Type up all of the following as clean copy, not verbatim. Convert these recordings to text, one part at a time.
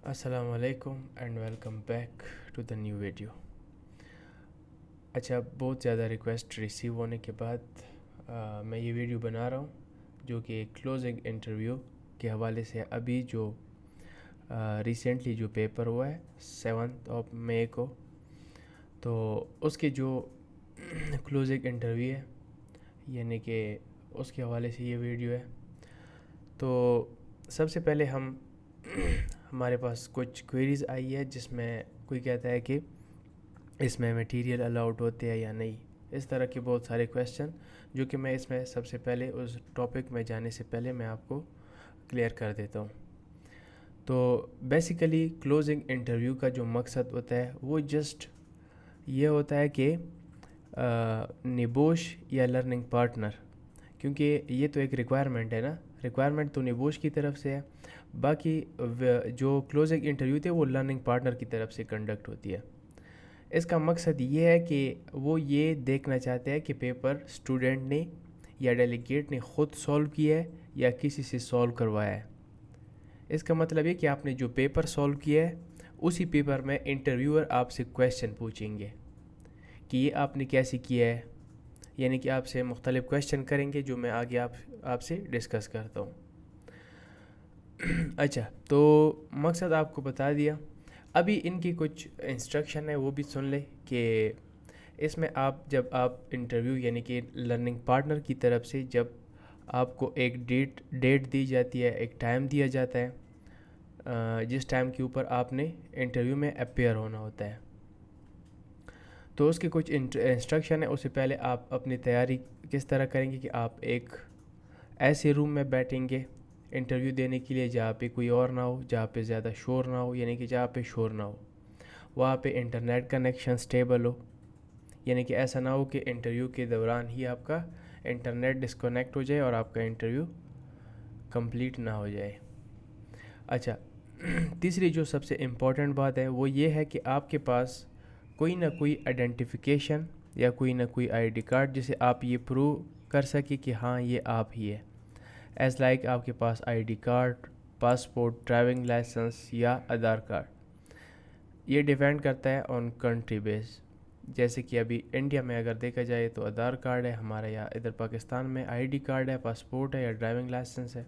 السلام علیکم and welcome back to the new video. اچھا، بہت زیادہ ریکویسٹ ریسیو ہونے کے بعد میں یہ ویڈیو بنا رہا ہوں جو کہ کلوزنگ انٹرویو کے حوالے سے. ابھی جو ریسنٹلی جو پیپر ہوا ہے 7 مئی کو، تو اس کے جو کلوزنگ انٹرویو ہے یعنی کہ اس کے حوالے سے یہ ویڈیو ہے. تو سب سے پہلے ہمارے پاس کچھ کوئریز آئی ہے جس میں کوئی کہتا ہے کہ اس میں میٹیریل الاؤڈ ہوتے ہیں یا نہیں. اس طرح کے بہت سارے کویسچن جو کہ میں اس میں سب سے پہلے اس ٹاپک میں جانے سے پہلے میں آپ کو کلیئر کر دیتا ہوں. تو بیسیکلی کلوزنگ انٹرویو کا جو مقصد ہوتا ہے وہ جسٹ یہ ہوتا ہے کہ نبوش یا لرننگ پارٹنر، کیونکہ یہ تو ایک ریکوائرمنٹ ہے نا، ریکوائرمنٹ تو نبوش کی طرف سے ہے، باقی جو کلوزنگ انٹرویو تھے وہ لرننگ پارٹنر کی طرف سے کنڈکٹ ہوتی ہے. اس کا مقصد یہ ہے کہ وہ یہ دیکھنا چاہتے ہیں کہ پیپر اسٹوڈنٹ نے یا ڈیلیگیٹ نے خود سولو کیا ہے یا کسی سے سولو کروایا ہے. اس کا مطلب یہ کہ آپ نے جو پیپر سولو کیا ہے اسی پیپر میں انٹرویور آپ سے کویسچن پوچھیں گے کہ یہ آپ نے کیسے کیا ہے، یعنی کہ آپ سے مختلف کویسچن کریں گے جو میں آگے آپ سے ڈسکس کرتا ہوں. اچھا، تو مقصد آپ کو بتا دیا. ابھی ان کی کچھ انسٹرکشن ہے وہ بھی سن لیں کہ اس میں جب آپ انٹرویو یعنی کہ لرننگ پارٹنر کی طرف سے جب آپ کو ایک ڈیٹ دی جاتی ہے، ایک ٹائم دیا جاتا ہے جس ٹائم کے اوپر آپ نے انٹرویو میں اپیئر ہونا ہوتا ہے. تو اس کے کچھ انسٹرکشن ہے. اس سے پہلے آپ اپنی تیاری کس طرح کریں گے کہ آپ ایک ایسے روم میں بیٹھیں گے انٹرویو دینے کے لیے جہاں پہ کوئی اور نہ ہو، جہاں پہ زیادہ شور نہ ہو، یعنی کہ جہاں پہ شور نہ ہو، وہاں پہ انٹرنیٹ کنیکشن سٹیبل ہو، یعنی کہ ایسا نہ ہو کہ انٹرویو کے دوران ہی آپ کا انٹرنیٹ ڈسکنیکٹ ہو جائے اور آپ کا انٹرویو کمپلیٹ نہ ہو جائے. اچھا، تیسری جو سب سے امپورٹنٹ بات ہے وہ یہ ہے کہ آپ کے پاس کوئی نہ کوئی آئیڈینٹیفیکیشن یا کوئی نہ کوئی آئی ڈی کارڈ جسے آپ یہ پروو کر سکیں کہ ہاں یہ آپ ہی ہے. ایز لائک آپ کے پاس I D card, passport, driving licence یا آدھار کارڈ. یہ ڈیپینڈ کرتا ہے آن کنٹری بیس. جیسے کہ ابھی انڈیا میں اگر دیکھا جائے تو آدھار کارڈ ہے ہمارا، یا ادھر پاکستان میں آئی ڈی کارڈ ہے، پاسپورٹ ہے یا ڈرائیونگ لائسنس ہے.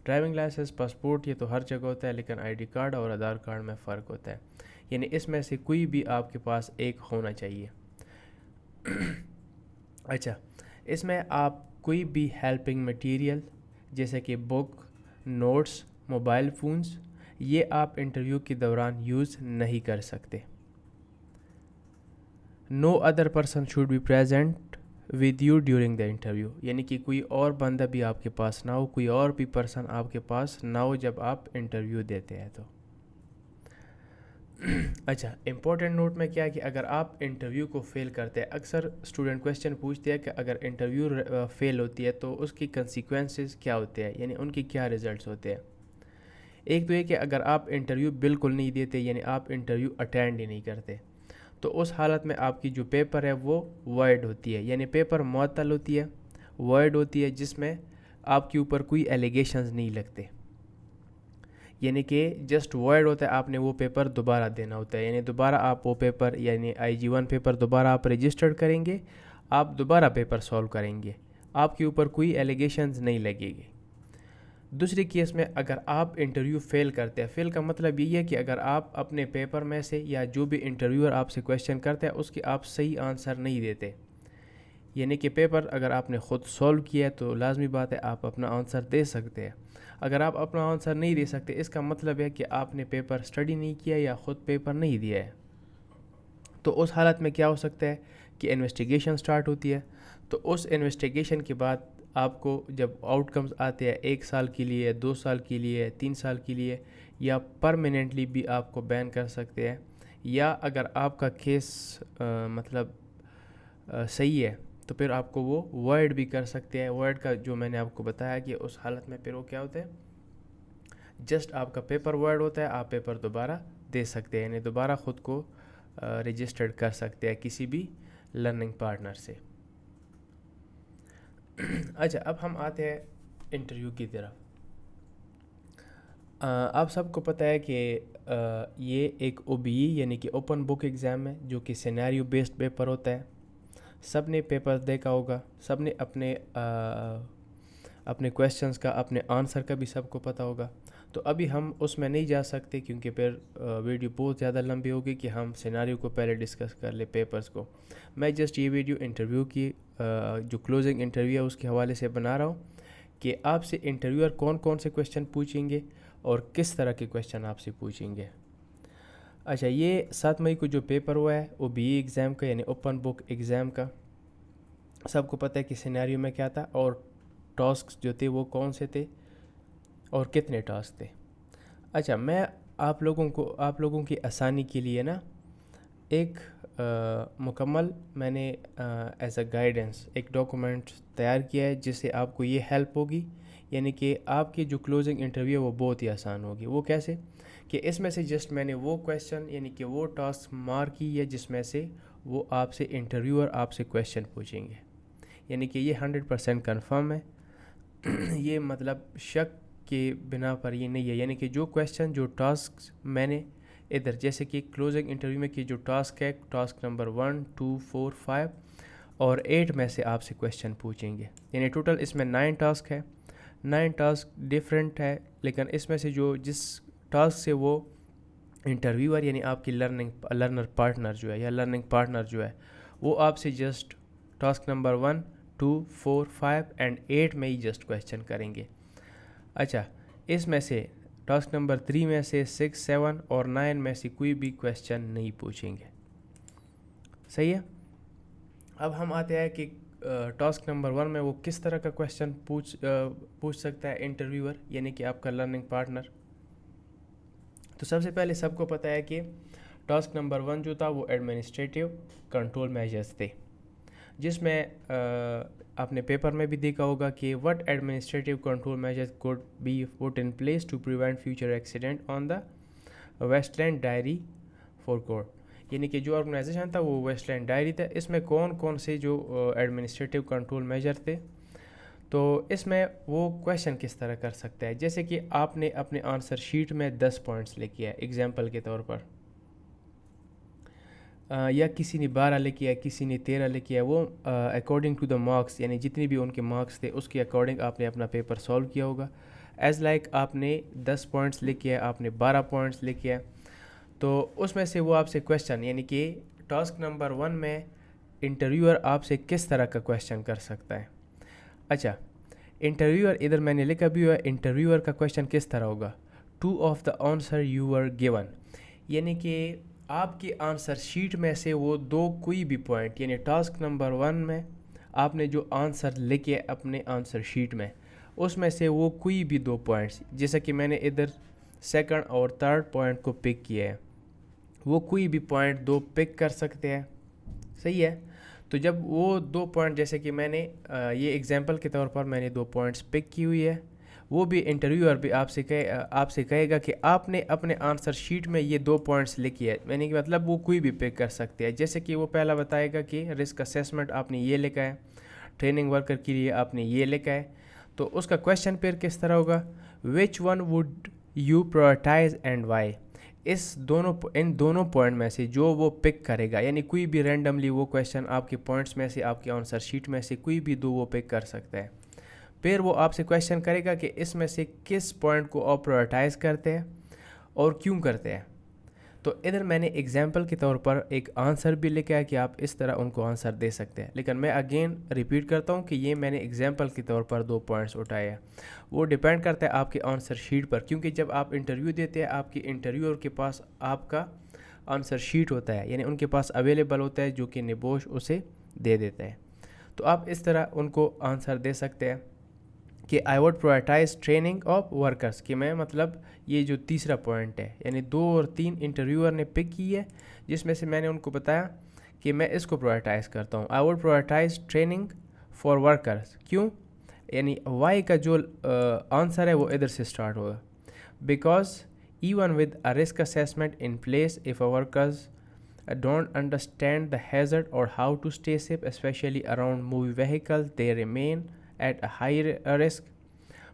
ڈرائیونگ لائسنس، پاسپورٹ یہ تو ہر جگہ ہوتا ہے، لیکن آئی ڈی کارڈ اور آدھار کارڈ میں فرق ہوتا ہے. یعنی اس میں سے کوئی بھی آپ کے پاس ایک ہونا چاہیے. اچھا، اس میں آپ کوئی بھی ہیلپنگ مٹیریل جیسے کہ بک، نوٹس، موبائل فونز یہ آپ انٹرویو کے دوران یوز نہیں کر سکتے. No other person should be present with you during the interview, یعنی کہ کوئی اور بندہ بھی آپ کے پاس نہ ہو، کوئی اور بھی پرسن آپ کے پاس نہ ہو جب آپ انٹرویو دیتے ہیں تو. اچھا، امپورٹنٹ نوٹ میں کیا ہے کہ اگر آپ انٹرویو کو فیل کرتے ہیں، اکثر اسٹوڈنٹ کویسچن پوچھتے ہیں کہ اگر انٹرویو فیل ہوتی ہے تو اس کی کنسیکوینسز کیا ہوتے ہیں، یعنی ان کی کیا ریزلٹس ہوتے ہیں. ایک تو یہ کہ اگر آپ انٹرویو بالکل نہیں دیتے، یعنی آپ انٹرویو اٹینڈ ہی نہیں کرتے، تو اس حالت میں آپ کی جو پیپر ہے وہ وائڈ ہوتی ہے، یعنی پیپر معطل ہوتی ہے، وائڈ ہوتی ہے، جس میں آپ کے اوپر کوئی ایلیگیشنز نہیں لگتے. یعنی کہ جسٹ وائڈ ہوتا ہے، آپ نے وہ پیپر دوبارہ دینا ہوتا ہے، یعنی دوبارہ آپ وہ پیپر یعنی IG1 پیپر دوبارہ آپ رجسٹرڈ کریں گے، آپ دوبارہ پیپر سولو کریں گے، آپ کے اوپر کوئی ایلیگیشنز نہیں لگے گی. دوسری کیس میں اگر آپ انٹرویو فیل کرتے ہیں، فیل کا مطلب یہ ہے کہ اگر آپ اپنے پیپر میں سے یا جو بھی انٹرویور آپ سے کویسچن کرتے ہیں اس کے آپ صحیح آنسر نہیں دیتے، یعنی کہ پیپر اگر آپ نے خود سولو کیا ہے تو لازمی بات ہے آپ اپنا آنسر دے سکتے ہیں. اگر آپ اپنا آنسر نہیں دے سکتے، اس کا مطلب ہے کہ آپ نے پیپر سٹڈی نہیں کیا یا خود پیپر نہیں دیا ہے. تو اس حالت میں کیا ہو سکتا ہے کہ انویسٹیگیشن سٹارٹ ہوتی ہے. تو اس انویسٹیگیشن کے بعد آپ کو جب آؤٹ کمز آتے ہیں 1 سال کے لیے، 2 سال کے لیے، 3 سال کے لیے، یا پرماننٹلی بھی آپ کو بین کر سکتے ہیں، یا اگر آپ کا کیس مطلب صحیح ہے تو پھر آپ کو وہ وائڈ بھی کر سکتے ہیں. وائڈ کا جو میں نے آپ کو بتایا کہ اس حالت میں پھر وہ کیا ہوتا ہے، جسٹ آپ کا پیپر وائڈ ہوتا ہے، آپ پیپر دوبارہ دے سکتے ہیں، یعنی دوبارہ خود کو رجسٹرڈ کر سکتے ہیں کسی بھی لرننگ پارٹنر سے. اچھا، اب ہم آتے ہیں انٹرویو کی طرف. آپ سب کو پتہ ہے کہ یہ ایک او بی ای یعنی کہ اوپن بک ایگزام ہے جو کہ سینیریو بیسڈ پیپر ہوتا ہے. سب نے پیپر دیکھا ہوگا, سب نے اپنے کویشچنس کا اپنے آنسر کا بھی سب کو پتہ ہوگا. تو ابھی ہم اس میں نہیں جا سکتے کیونکہ پھر ویڈیو بہت زیادہ لمبی ہوگی کہ ہم سیناریو کو پہلے ڈسکس کر لیں پیپرز کو. میں جسٹ یہ ویڈیو انٹرویو کی جو کلوزنگ انٹرویو ہے اس کے حوالے سے بنا رہا ہوں کہ آپ سے انٹرویور کون کون سے کویشچن پوچھیں گے اور کس طرح کے کویشچن آپ سے پوچھیں گے. اچھا, یہ 7 مئی کو جو پیپر ہوا ہے او بی ای ایگزام کا یعنی اوپن بک ایگزام کا, سب کو پتہ ہے کہ سینیریو میں کیا تھا اور ٹاسکس جو تھے وہ کون سے تھے اور کتنے ٹاسک تھے. اچھا, میں آپ لوگوں کی آسانی کے لیے نا ایک مکمل میں نے ایز اے گائیڈنس ایک ڈاکومنٹ تیار کیا ہے جس سے آپ کو یہ ہیلپ ہوگی, یعنی کہ آپ کی جو کلوزنگ انٹرویو ہے وہ بہت ہی آسان ہوگی. وہ کیسے کہ اس میں سے جسٹ میں نے وہ کویشچن یعنی کہ وہ ٹاسک مارک کی ہے جس میں سے وہ آپ سے انٹرویور آپ سے کویشچن پوچھیں گے, یعنی کہ یہ 100% کنفرم ہے. یہ مطلب شک کے بنا پر یہ نہیں ہے, یعنی کہ جو کویشچن جو ٹاسک میں نے ادھر جیسے کہ کلوزنگ انٹرویو میں کی جو ٹاسک ہے ٹاسک نمبر 1 2 4 5 اور 8 میں سے آپ سے کویشچن پوچھیں گے, یعنی ٹوٹل اس میں 9 ٹاسک ہے. 9 ٹاسک ڈیفرنٹ ہے لیکن اس میں سے جو جس ٹاسک سے وہ انٹرویور یعنی آپ کی لرننگ پارٹنر جو ہے وہ آپ سے جسٹ ٹاسک نمبر 1 2 4 5 اینڈ 8 میں ہی جسٹ کویشچن کریں گے. اچھا, اس میں سے ٹاسک نمبر 3 میں سے 6 7 اور 9 میں سے کوئی بھی کویشچن نہیں پوچھیں گے. صحیح ہے. اب ہم آتے ہیں کہ ٹاسک نمبر 1 میں وہ کس طرح کا کویشچن پوچھ سکتا ہے انٹرویور یعنی کہ آپ کا لرننگ پارٹنر. تو سب سے پہلے سب کو پتہ ہے کہ ٹاسک نمبر 1 جو تھا وہ ایڈمنسٹریٹیو کنٹرول میجرز تھے, جس میں آپ نے پیپر میں بھی دیکھا ہوگا کہ what administrative control measures could be put in place to prevent future accident on the Westland Dairy forecourt, یعنی کہ جو آرگنائزیشن تھا وہ ویسٹ لینڈ ڈائری تھا. اس میں کون کون سے جو ایڈمنسٹریٹیو کنٹرول میجر تھے, تو اس میں وہ کویشچن کس طرح کر سکتا ہے. جیسے کہ آپ نے اپنے آنسر شیٹ میں 10 پوائنٹس لکھے ہیں ایگزامپل کے طور پر, یا کسی نے 12 لکھی ہے کسی نے 13 لکھی ہے, وہ اکارڈنگ ٹو دا مارکس یعنی جتنی بھی ان کے مارکس تھے اس کے اکارڈنگ آپ نے اپنا پیپر سولو کیا ہوگا. ایز لائک آپ نے 10 پوائنٹس لکھے ہیں, آپ نے 12 پوائنٹس لکھے ہیں, تو اس میں سے وہ آپ سے کویشچن یعنی کہ ٹاسک نمبر 1 میں انٹرویور آپ سے کس طرح کا کویشچن کر سکتا ہے. اچھا, انٹرویور ادھر میں نے لکھا بھی ہوا ہے, انٹرویور کا کویشچن کس طرح ہوگا 2 of the answer you were given, یعنی کہ آپ کی آنسر شیٹ میں سے وہ 2 کوئی بھی پوائنٹ یعنی ٹاسک نمبر 1 میں آپ نے جو آنسر لکھے اپنے آنسر شیٹ میں اس میں سے وہ کوئی بھی 2 پوائنٹس, جیسا کہ میں نے ادھر سیکنڈ اور تھرڈ پوائنٹ کو پک کیا ہے, وہ کوئی بھی پوائنٹ 2 پک کر سکتے ہیں. صحیح ہے. تو جب وہ 2 پوائنٹ جیسے کہ میں نے یہ ایگزامپل کے طور پر میں نے 2 پوائنٹس پک کی ہوئی ہے, وہ بھی انٹرویور بھی آپ سے کہے گا کہ آپ نے اپنے آنسر شیٹ میں یہ 2 پوائنٹس لکھی ہے, یعنی کہ مطلب وہ کوئی بھی پک کر سکتے ہیں. جیسے کہ وہ پہلا بتائے گا کہ رسک اسیسمنٹ آپ نے یہ لکھا ہے, ٹریننگ ورکر کے لیے آپ نے یہ لکھا ہے, تو اس کا کویشچن پھر کس طرح ہوگا which one would you prioritize and why. ان دونوں پوائنٹ میں سے جو وہ پک کرے گا, یعنی کوئی بھی رینڈملی وہ کویشچن آپ کے پوائنٹس میں سے آپ کے آنسر شیٹ میں سے کوئی بھی 2 وہ پک کر سکتا ہے. پھر وہ آپ سے کویشچن کرے گا کہ اس میں سے کس پوائنٹ کو آپ پرائورٹائز کرتے ہیں اور کیوں کرتے ہیں. تو ادھر میں نے ایگزامپل کے طور پر ایک آنسر بھی لکھا ہے کہ آپ اس طرح ان کو آنسر دے سکتے ہیں, لیکن میں اگین ریپیٹ کرتا ہوں کہ یہ میں نے ایگزامپل کے طور پر 2 پوائنٹس اٹھائے ہیں. وہ ڈیپینڈ کرتا ہے آپ کے آنسر شیٹ پر, کیونکہ جب آپ انٹرویو دیتے ہیں آپ کے انٹرویور کے پاس آپ کا آنسر شیٹ ہوتا ہے, یعنی ان کے پاس اویلیبل ہوتا ہے جو کہ نبوش اسے دے دیتا ہے. تو آپ اس طرح ان کو آنسر دے سکتے ہیں کہ I would prioritize training of workers, کہ میں مطلب یہ جو تیسرا پوائنٹ ہے یعنی 2 اور 3 انٹرویور نے پک کی ہے, جس میں سے میں نے ان کو بتایا کہ میں اس کو پرائورٹائز کرتا ہوں. I would prioritize training for workers, کیوں, یعنی وائی کا جو آنسر ہے وہ ادھر سے سٹارٹ ہوگا, because even with a risk assessment in place if a workers don't understand the hazard or how to stay safe, especially around moving vehicles, they remain at a high risk.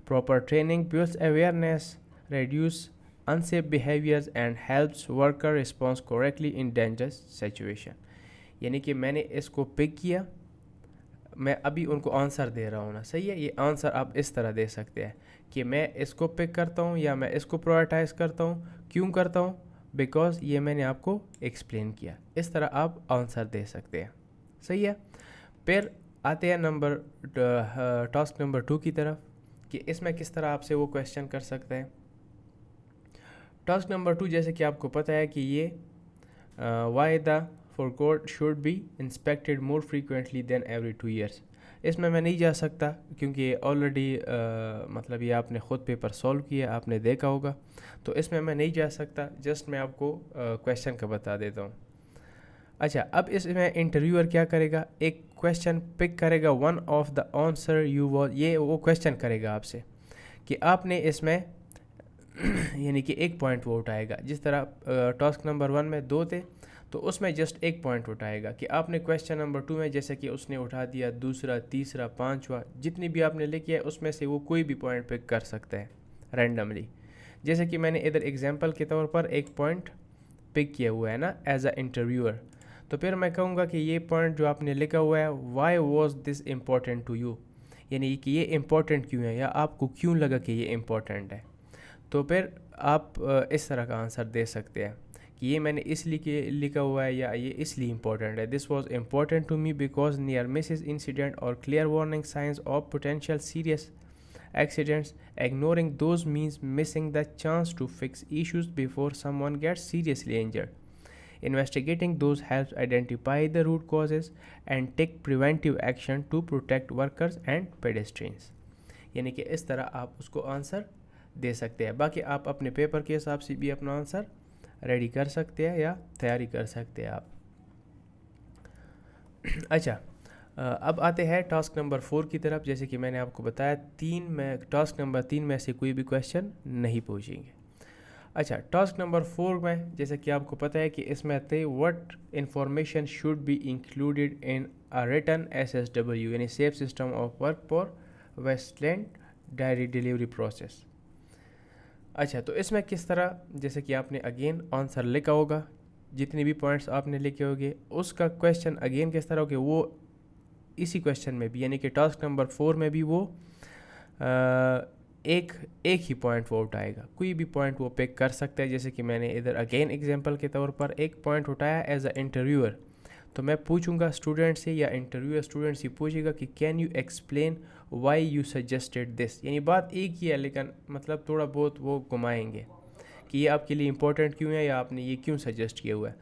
Proper training builds awareness, reduce unsafe behaviors and helps worker respond correctly in dangerous situation. یعنی کہ میں نے اس کو پک کیا, میں ابھی ان کو answer دے رہا ہوں نا, صحیح ہے. یہ آنسر آپ اس طرح دے سکتے ہیں کہ میں اس کو پک کرتا ہوں یا میں اس کو پرائورٹائز کرتا ہوں. کیوں کرتا ہوں؟ بیکاز یہ میں نے آپ کو ایکسپلین کیا. اس طرح آپ آنسر دے سکتے ہیں, صحیح ہے. پھر آتے ہیں ٹاسک نمبر 2 کی طرف کہ اس میں کس طرح آپ سے وہ کویشچن کر سکتے ہیں. ٹاسک نمبر 2 جیسے کہ آپ کو پتہ ہے کہ یہ why the forecourt should be inspected more frequently than every 2 years. اس میں نہیں جا سکتا کیونکہ آلریڈی مطلب یہ آپ نے خود پیپر سولو کیا, آپ نے دیکھا ہوگا, تو اس میں نہیں جا سکتا. جسٹ میں آپ کو کویشچن کا بتا دیتا ہوں. اچھا, اب اس میں انٹرویور کیا کرے گا, ایک کویشچن پک کرے گا, one of the answer you was, یہ وہ کویشچن کرے گا آپ سے کہ آپ نے اس میں یعنی کہ 1 پوائنٹ وہ اٹھائے گا. جس طرح ٹاسک نمبر 1 میں 2 تھے تو اس میں جسٹ 1 پوائنٹ اٹھائے گا کہ آپ نے کویشچن نمبر 2 میں جیسے کہ اس نے اٹھا دیا دوسرا, تیسرا, 5واں, جتنی بھی آپ نے لکھی ہے اس میں سے وہ کوئی بھی پوائنٹ پک کر سکتا ہے رینڈملی. جیسے کہ میں نے ادھر ایگزامپل کے طور پر 1 پوائنٹ پک کیا ہوا ہے نا ایز اے انٹرویور, تو پھر میں کہوں گا کہ یہ پوائنٹ جو آپ نے لکھا ہوا ہے, why was this important to you, یعنی کہ یہ امپورٹنٹ کیوں ہے یا آپ کو کیوں لگا کہ یہ امپورٹنٹ ہے. تو پھر آپ اس طرح کا آنسر دے سکتے ہیں کہ یہ میں نے اس لیے لکھا ہوا ہے یا یہ اس لیے امپورٹنٹ ہے. This was important to me because near misses incident اور clear warning signs of potential serious accidents. Ignoring those means missing the chance to fix issues before someone gets seriously injured. Investigating those helps identify the root causes and take preventive action to protect workers and pedestrians. یعنی کہ اس طرح آپ اس کو answer دے سکتے ہیں. باقی آپ اپنے پیپر کے حساب سے بھی اپنا آنسر ریڈی کر سکتے ہیں یا تیاری کر سکتے ہیں آپ. اچھا, اب آتے ہیں ٹاسک نمبر 4 کی طرف. جیسے کہ میں نے آپ کو بتایا ٹاسک نمبر 3 میں سے کوئی بھی کویشچن نہیں پوچھیں گے. اچھا, ٹاسک نمبر 4 میں جیسے کہ آپ کو پتہ ہے کہ اس میں تھے what information should be included in written SSW یعنی safe system of work for waste land dairy delivery process. اچھا, تو اس میں کس طرح, جیسے کہ آپ نے اگین آنسر لکھا ہوگا, جتنے بھی پوائنٹس آپ نے لکھے ہوگے اس کا کویشچن اگین کس طرح ہوگا, وہ اسی کویشچن میں بھی یعنی کہ ٹاسک نمبر 4 میں بھی وہ ایک ہی پوائنٹ وہ اٹھائے گا, کوئی بھی پوائنٹ وہ پک کر سکتا ہے. جیسے کہ میں نے ادھر اگین ایگزامپل کے طور پر 1 پوائنٹ اٹھایا ایز اے انٹرویور, تو میں پوچھوں گا اسٹوڈنٹ سے یا انٹرویور اسٹوڈنٹ سے پوچھے گا کہ can you explain why you suggested this. یعنی بات ایک ہی ہے لیکن مطلب تھوڑا بہت وہ گھمائیں گے کہ یہ آپ کے لیے امپورٹنٹ کیوں ہے یا آپ نے یہ کیوں سجیسٹ کیا ہوا ہے.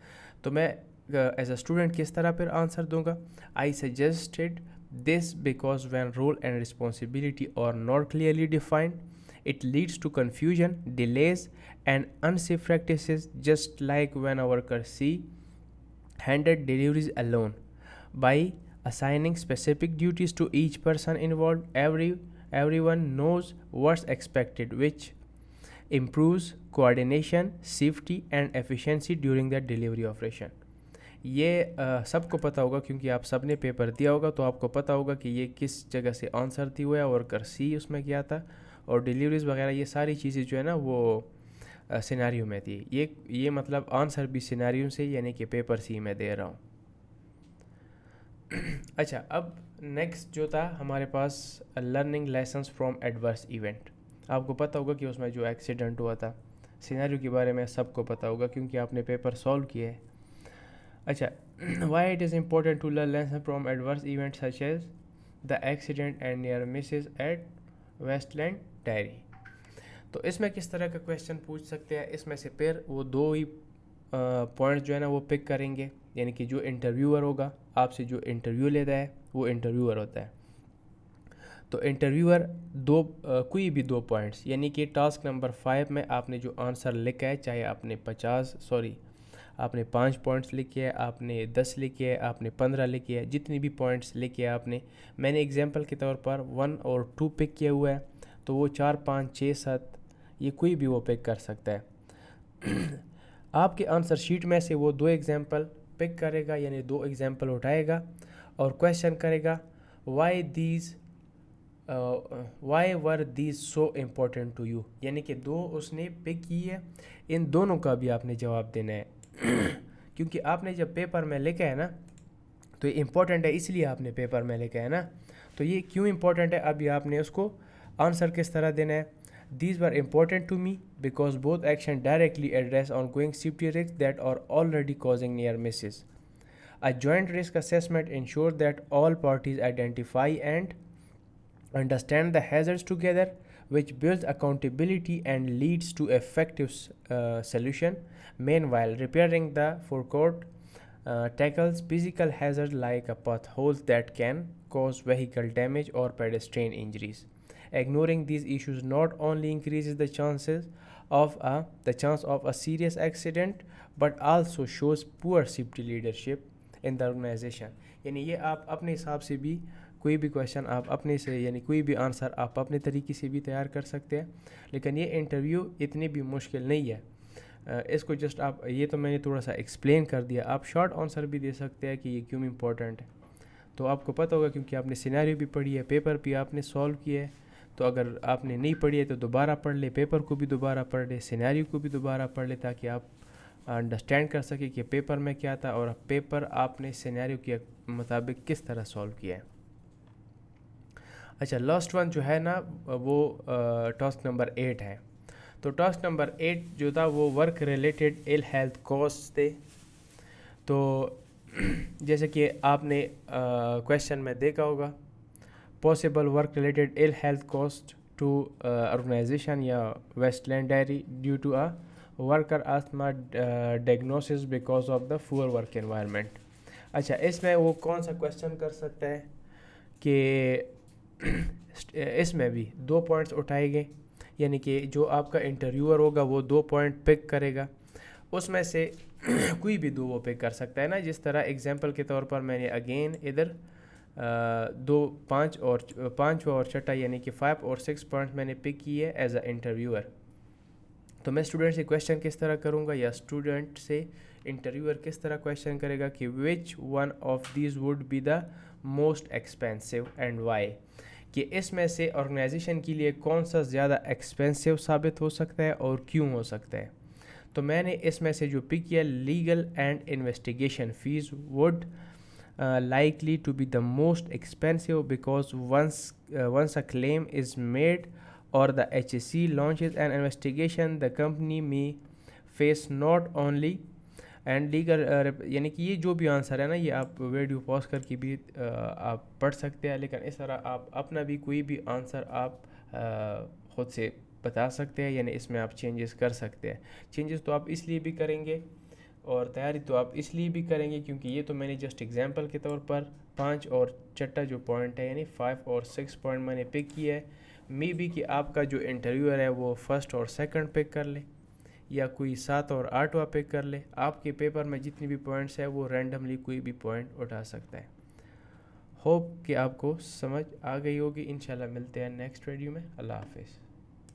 تو میں ایز اے اسٹوڈنٹ کس طرح پھر آنسر دوں گا, آئی suggested this because when role and responsibility are not clearly defined, it leads to confusion, delays, and unsafe practices, just like when our workers see handed deliveries alone. By assigning specific duties to each person involved, everyone knows what's expected, which improves coordination, safety, and efficiency during the delivery operation. یہ سب کو پتہ ہوگا کیونکہ آپ سب نے paper دیا ہوگا, تو آپ کو پتہ ہوگا کہ یہ کس جگہ سے آنسر دی ہوا ہے اور ورکر سی اس میں کیا تھا اور ڈیلیوریز وغیرہ یہ ساری چیزیں جو ہے نا وہ سیناریو میں تھی. یہ مطلب آنسر بھی سیناریو سے یعنی کہ پیپر سی میں دے رہا ہوں. اچھا, اب نیکسٹ جو تھا ہمارے پاس learning lessons from adverse event. آپ کو پتہ ہوگا کہ اس میں جو ایکسیڈنٹ ہوا تھا سیناریو کے بارے میں سب کو پتہ ہوگا کیونکہ آپ نے پیپر سولو کیے ہے. اچھا, why it is important to learn lesson from adverse event such as the accident and near misses at waste land dairy. تو اس میں کس طرح کا کویشچن پوچھ سکتے ہیں, اس میں سے پھر وہ 2 ہی پوائنٹس جو ہے نا وہ پک کریں گے. یعنی کہ جو انٹرویور ہوگا آپ سے جو انٹرویو لیتا ہے وہ انٹرویور ہوتا ہے, تو انٹرویور کوئی بھی 2 پوائنٹس یعنی کہ ٹاسک نمبر 5 میں آپ نے جو آنسر لکھا ہے, چاہے آپ نے 5 پوائنٹس لکھے ہیں, آپ نے 10 لکھے ہیں, آپ نے 15 لکھے ہیں, جتنی بھی پوائنٹس لکھے ہیں آپ نے, میں نے ایگزامپل کے طور پر 1 اور 2 پک کیا ہوا ہے, تو وہ 4 5 6 7 یہ کوئی بھی وہ پک کر سکتا ہے. آپ کے آنسر شیٹ میں سے وہ 2 ایگزامپل پک کرے گا یعنی 2 ایگزامپل اٹھائے گا اور کویشچن کرے گا why these why were these so important to you, یعنی کہ دو اس نے پک کی ہے، ان دونوں کا بھی آپ نے جواب دینا ہے کیونکہ آپ نے جب پیپر میں لکھا ہے نا تو یہ امپورٹنٹ ہے، اس لیے آپ نے پیپر میں لکھا ہے نا، تو یہ کیوں امپورٹنٹ ہے ابھی آپ نے اس کو آنسر کس طرح دینا ہے. These were important to me because both action directly address ongoing safety risk that are already causing near misses. A joint risk assessment ensures that all parties identify and understand the hazards together, which builds accountability and leads to effective solution. Meanwhile, repairing the forecourt tackles physical hazards like potholes that can cause vehicle damage or pedestrian injuries. Ignoring these issues not only increases the chance of a serious accident, but also shows poor safety leadership in the organization. یعنی یہ آپ اپنے حساب سے بھی کوئی بھی question آپ اپنے سے، یعنی کوئی بھی آنسر آپ اپنے طریقے سے بھی تیار کر سکتے ہیں، لیکن یہ انٹرویو اتنی بھی مشکل نہیں ہے. اس کو جسٹ آپ، یہ تو میں نے تھوڑا سا ایکسپلین کر دیا، آپ شارٹ آنسر بھی دے سکتے ہیں کہ یہ کیوں امپورٹنٹ ہے. تو آپ کو پتہ ہوگا کیونکہ آپ نے سینیریو بھی پڑھی ہے، پیپر بھی آپ نے سولو کیا ہے. تو اگر آپ نے نہیں پڑھی ہے تو دوبارہ پڑھ لے، پیپر کو بھی دوبارہ پڑھ لے، سینیریو کو بھی دوبارہ پڑھ لے، تاکہ آپ انڈرسٹینڈ کر سکے کہ پیپر میں کیا تھا اور پیپر آپ نے سینیریو کے مطابق کس طرح سولو کیا ہے. اچھا، لاسٹ ون جو ہے نا وہ ٹاسک نمبر 8 ہے. تو ٹاسک نمبر 8 جو تھا وہ work related ill health cost تھے. تو جیسے کہ آپ نے کویشچن میں دیکھا ہوگا، possible work related ill health cost to organization یا waste land diary due to worker asthma diagnosis because of the poor work environment. اچھا، اس میں وہ کون سا کویشچن کر سکتا ہے کہ اس میں بھی 2 پوائنٹس اٹھائے گئے، یعنی کہ جو آپ کا انٹرویور ہوگا وہ 2 پوائنٹ پک کرے گا، اس میں سے کوئی بھی 2 وہ پک کر سکتا ہے نا. جس طرح ایگزامپل کے طور پر میں نے اگین ادھر 5 اور چھٹا یعنی کہ 5 اور 6 پوائنٹس میں نے پک کی ہے ایز اے انٹرویور. تو میں اسٹوڈنٹ سے کویشچن کس طرح کروں گا، یا اسٹوڈنٹ سے انٹرویور کس طرح کویشچن کرے گا کہ which one of these would be the most expensive and why, کہ اس میں سے آرگنائزیشن کے لیے کون سا زیادہ ایکسپینسو ثابت ہو سکتا ہے اور کیوں ہو سکتا ہے. تو میں نے اس میں سے جو پک کیا، legal and investigation fees would likely to be the most expensive because once a claim is made or the HSE launches an investigation, the company may face not only and legal یعنی کہ یہ جو بھی answer ہے نا، یہ آپ video پاز کر کے بھی آپ پڑھ سکتے ہیں، لیکن اس طرح آپ اپنا بھی کوئی بھی آنسر آپ خود سے بتا سکتے ہیں، یعنی اس میں آپ چینجز کر سکتے ہیں. چینجز تو آپ اس لیے بھی کریں گے اور تیاری تو آپ اس لیے بھی کریں گے کیونکہ یہ تو میں نے جسٹ ایگزامپل کے طور پر 5 اور چھٹا جو پوائنٹ ہے یعنی 5 اور 6 پوائنٹ میں نے پک کیا ہے. می بھی کہ آپ کا جو انٹرویور ہے وہ فرسٹ اور سیکنڈ پک کر لے، یا کوئی 7 اور 8واں پک کر لے. آپ کے پیپر میں جتنی بھی پوائنٹس ہے وہ رینڈملی کوئی بھی پوائنٹ اٹھا سکتا ہے. ہوپ کہ آپ کو سمجھ آ گئی ہوگی. انشاءاللہ ملتے ہیں نیکسٹ ویڈیو میں. اللہ حافظ.